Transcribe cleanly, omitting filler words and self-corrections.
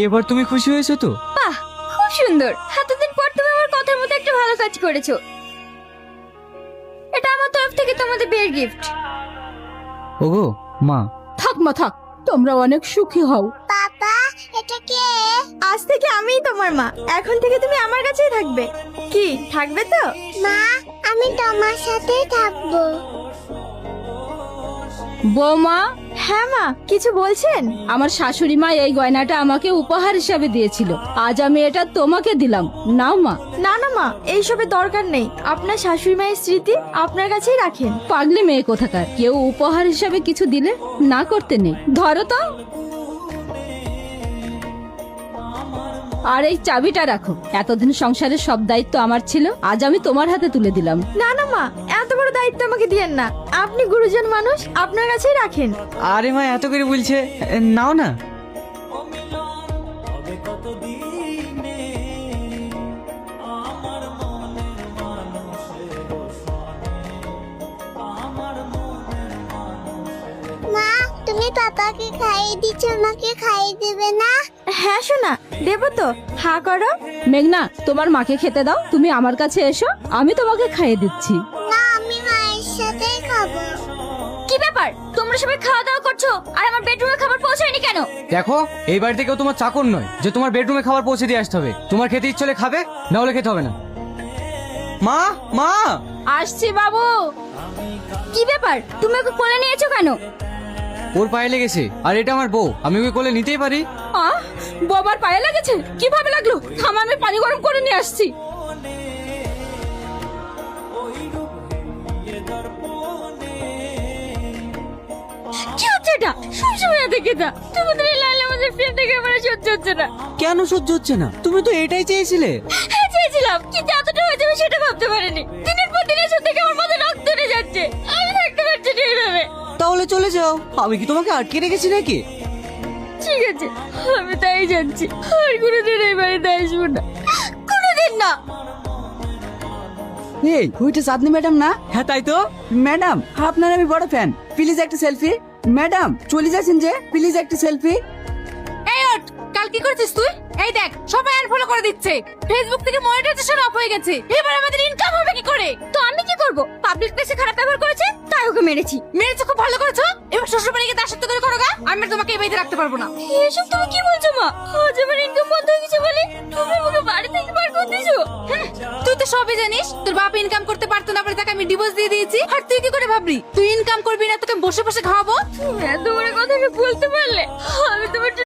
এবার তুমি খুশি হয়েছো তো? বাহ, খুব সুন্দর। এতদিন পর তুমি আমার কথার মতো একটা ভালো কাজ করেছো। এটা আমার তরফ থেকে তোমাদের বিয়ের গিফট। ওগো মা। থাক মা থাক, তোমরা অনেক সুখী হও। পাপা, এটা কে? আজ থেকে আমিই তোমার মা। এখন থেকে তুমি আমার কাছেই থাকবে। কি থাকবে তো? মা, আমি তোমার সাথেই থাকবো। বৌমা, হ্যাঁ মা, কিছু বলছেন? আমার শাশুড়ি মা এই গয়নাটা আমাকে উপহার হিসাবে দিয়েছিল, আজ আমি এটা তোমাকে দিলাম, নাও মা। না না মা, এইসবের দরকার নেই। আপনার শাশুড়ি মায়ের স্মৃতি আপনার কাছেই রাখেন। পাগলি মেয়ে কোথাকার, কেউ উপহার হিসাবে কিছু দিলে না করতে নেই। ধরো তো। আর এই চাবিটা রাখো, এতদিন সংসারের সব দায়িত্ব আমার ছিল, আজ আমি তোমার হাতে তুলে দিলাম। না না মা, এত বড় দায়িত্ব আমাকে দিয়েন না। আপনি গুরুজন মানুষ, আপনার কাছেই রাখেন। আরে মা এত করে বলছে, নাও না। মা, তুমি পাপাকে খাইয়ে দিচ্ছ, আমাকে খাইয়ে দেবে না? হ্যাঁ সোনা, দেবো তো। হা করো। মেঘনা, তোমার মাকে খেতে দাও, তুমি আমার কাছে এসো, আমি তোমাকে খাইয়ে দিচ্ছি। না, আমি মায়ের সাথেই খাবো। কি ব্যাপার, তোমরা সবাই খাওয়া দাওয়া করছো আর আমার বেডরুমে খাবার পৌঁছায়নি কেন? দেখো, এই বাড়িতে কেউ তোমার চাকর নয় যে তোমার বেডরুমে খাবার পৌঁছে দিয়ে আসতে হবে। তোমার খেতে ইচ্ছে হলে খাবে, না হলে খেতে হবে না। মা মা। আসছি বাবু। কি ব্যাপার, তুমি ওকে কোলে নিয়েছো কেন? ওর পায়ে লেগেছে, আর এটা আমার বউ, আমি ওকে কোলে নিতেই পারি। বাবার পায়ে লেগেছে? কিভাবে লাগলো? থাম, আমি পানি গরম করে নিয়ে আসছি। কি হচ্ছে এটা? সবসময় দেখে না তোমাদের এই লাইলা আমাদের ফ্রেন্ডটাকে আমার সহ্য হচ্ছে না। কেন সহ্য হচ্ছে না? তুমি তো এটাই চেয়েছিলে। হ্যাঁ চেয়েছিলাম, কিন্তু এতটা হয়ে যাবে সেটা ভাবতে পারিনি। দিনের পর দিন এসব থেকে আমার মাথায় রক্ত উঠে যাচ্ছে। আমি থাকতে পারছি না এইভাবে। তাহলে চলে যাও, আমি কি তোমাকে আটকে রেখেছি নাকি? ঠিক আছে, আমি তাই যাচ্ছি। আর কোনোদিন এই বাড়িতে আসবো না, কোনোদিন না। এই ওইটা চাঁদনি ম্যাডাম না? হ্যাঁ তাই তো। ম্যাডাম, আপনার আমি বড় ফ্যান, প্লিজ একটা সেলফি। ম্যাডাম চলে যাচ্ছেন যে, প্লিজ একটা সেলফি। এই ওঠ, কাল কি করেছিস তুই? এই দেখ, সবাই আর ফলো করে দিচ্ছে, ফেসবুক থেকে মনিটাইজেশন অফ হয়ে গেছে, এবার আমাদের ইনকাম হবে কি করে? তো আমি কি করব? পাবলিক প্লেসে খারাপ ব্যবহার করেছে তাই ওকে মেরেছি। মেরেছো, খুব ভালো করেছো। এবার শ্বশুর বাড়িকে দাসত্ব করে করো গা। আমি আর তোমাকে এই বাড়িতে রাখতে পারবো না। এসব তুমি কি বলছো মা? আজ আমার ইনকাম বন্ধ হয়ে গেছে বলে তুমি আমাকে বাড়ি থেকে বার করে দিয়েছো? হ্যাঁ, তুই তো সবই জানিস। তোর বাপ ইনকাম করতে পারতো না বলে তাকে আমি ডিভোর্স দিয়ে দিয়েছি। আর তুই কি করে ভাবলি তুই ইনকাম করবি না, তোকে বসে বসে খাওয়াবো? তুমি এত বড় কথা বলতে পারলে? আমি তোমার